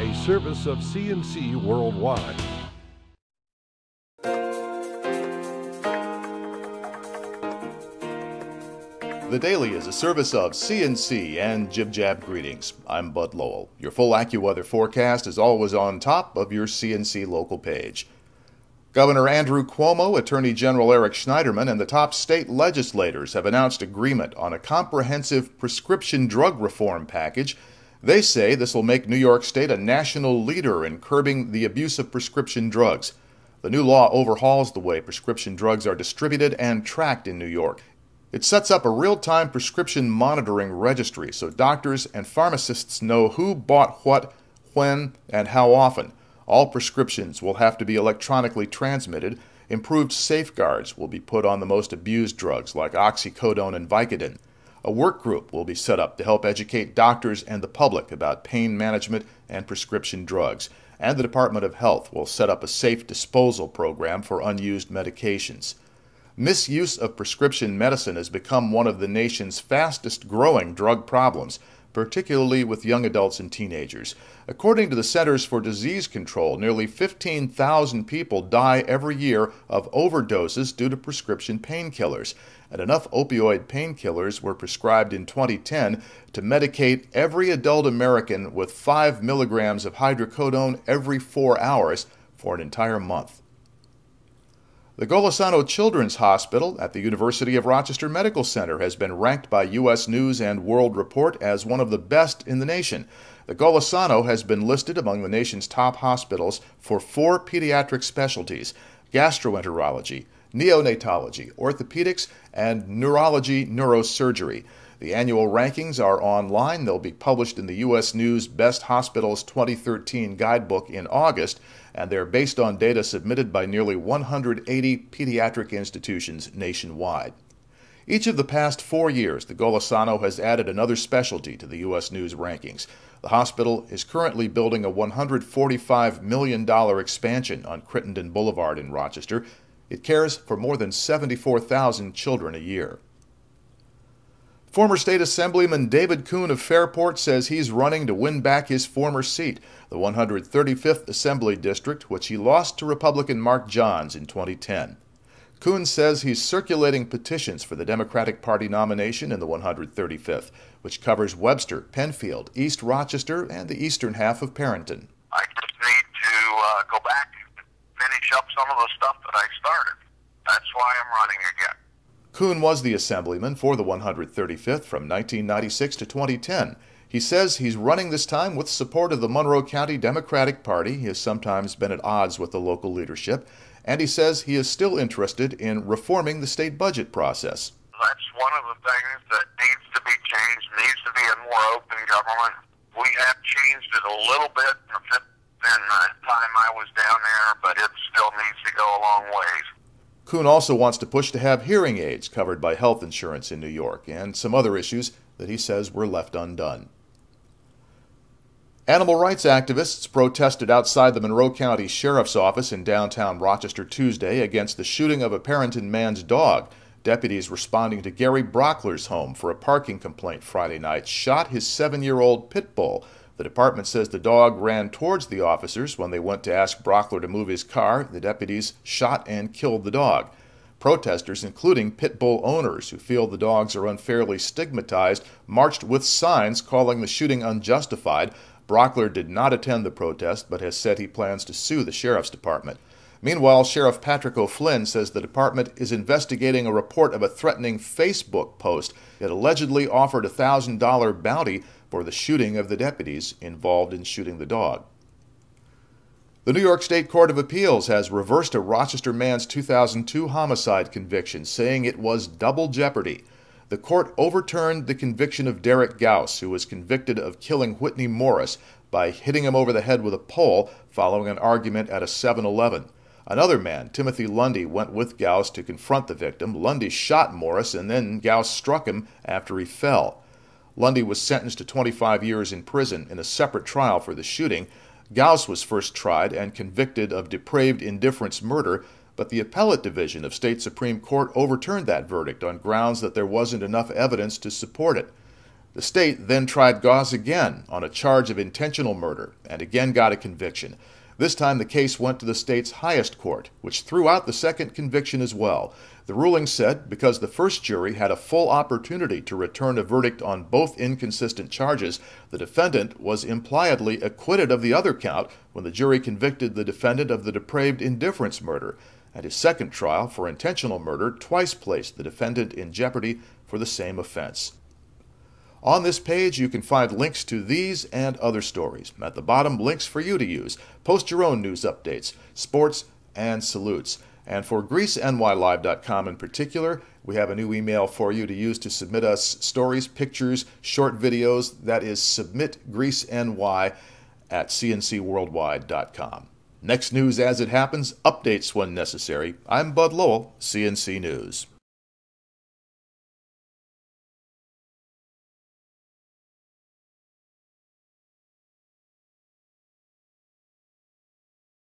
a service of CNC Worldwide. The Daily is a service of CNC and Jib Jab greetings. I'm Bud Lowell. Your full AccuWeather forecast is always on top of your CNC local page. Governor Andrew Cuomo, Attorney General Eric Schneiderman, and the top state legislators have announced agreement on a comprehensive prescription drug reform package. They say this will make New York State a national leader in curbing the abuse of prescription drugs. The new law overhauls the way prescription drugs are distributed and tracked in New York. It sets up a real-time prescription monitoring registry so doctors and pharmacists know who bought what, when, and how often. All prescriptions will have to be electronically transmitted. Improved safeguards will be put on the most abused drugs like oxycodone and Vicodin. A work group will be set up to help educate doctors and the public about pain management and prescription drugs. And the Department of Health will set up a safe disposal program for unused medications. Misuse of prescription medicine has become one of the nation's fastest-growing drug problems, particularly with young adults and teenagers. According to the Centers for Disease Control, nearly 15,000 people die every year of overdoses due to prescription painkillers, and enough opioid painkillers were prescribed in 2010 to medicate every adult American with 5 milligrams of hydrocodone every 4 hours for an entire month. The Golisano Children's Hospital at the University of Rochester Medical Center has been ranked by U.S. News and World Report as one of the best in the nation. The Golisano has been listed among the nation's top hospitals for 4 pediatric specialties: gastroenterology, neonatology, orthopedics, and neurology neurosurgery. The annual rankings are online. They'll be published in the U.S. News Best Hospitals 2013 guidebook in August, and they're based on data submitted by nearly 180 pediatric institutions nationwide. Each of the past 4 years, the Golisano has added another specialty to the U.S. News rankings. The hospital is currently building a $145 million expansion on Crittenden Boulevard in Rochester. It cares for more than 74,000 children a year. Former State Assemblyman David Kuhn of Fairport says he's running to win back his former seat, the 135th Assembly District, which he lost to Republican Mark Johns in 2010. Kuhn says he's circulating petitions for the Democratic Party nomination in the 135th, which covers Webster, Penfield, East Rochester, and the eastern half of Perrington. I just need to go back and finish up some of the stuff that I started. That's why I'm running again. Kuhn was the assemblyman for the 135th from 1996 to 2010. He says he's running this time with support of the Monroe County Democratic Party. He has sometimes been at odds with the local leadership, and he says he is still interested in reforming the state budget process. That's one of the things that needs to be changed, needs to be a more open government. We have changed it a little bit in the time I was down there, but it still needs to go a long ways. Kuhn also wants to push to have hearing aids covered by health insurance in New York, and some other issues that he says were left undone. Animal rights activists protested outside the Monroe County Sheriff's Office in downtown Rochester Tuesday against the shooting of a Perrington man's dog. Deputies responding to Gary Brockler's home for a parking complaint Friday night shot his 7-year-old pit bull. The department says the dog ran towards the officers. When they went to ask Brockler to move his car, the deputies shot and killed the dog. Protesters, including pit bull owners who feel the dogs are unfairly stigmatized, marched with signs calling the shooting unjustified. Brockler did not attend the protest, but has said he plans to sue the sheriff's department. Meanwhile, Sheriff Patrick O'Flynn says the department is investigating a report of a threatening Facebook post. It allegedly offered a $1,000 bounty for the shooting of the deputies involved in shooting the dog. The New York State Court of Appeals has reversed a Rochester man's 2002 homicide conviction, saying it was double jeopardy. The court overturned the conviction of Derek Gauss, who was convicted of killing Whitney Morris by hitting him over the head with a pole following an argument at a 7-Eleven. Another man, Timothy Lundy, went with Gauss to confront the victim. Lundy shot Morris, and then Gauss struck him after he fell. Lundy was sentenced to 25 years in prison in a separate trial for the shooting. Gauss was first tried and convicted of depraved indifference murder, but the appellate division of state Supreme Court overturned that verdict on grounds that there wasn't enough evidence to support it. The state then tried Goss again on a charge of intentional murder and again got a conviction. This time the case went to the state's highest court, which threw out the second conviction as well. The ruling said because the first jury had a full opportunity to return a verdict on both inconsistent charges, the defendant was impliedly acquitted of the other count when the jury convicted the defendant of the depraved indifference murder. And his second trial for intentional murder twice placed the defendant in jeopardy for the same offense. On this page, you can find links to these and other stories. At the bottom, links for you to use. Post your own news updates, sports, and salutes. And for GreeceNYLive.com in particular, we have a new email for you to use to submit us stories, pictures, short videos. That is submitGreeceNY@CNCWorldwide.com. Next news as it happens, updates when necessary. I'm Bud Lowell, CNC News.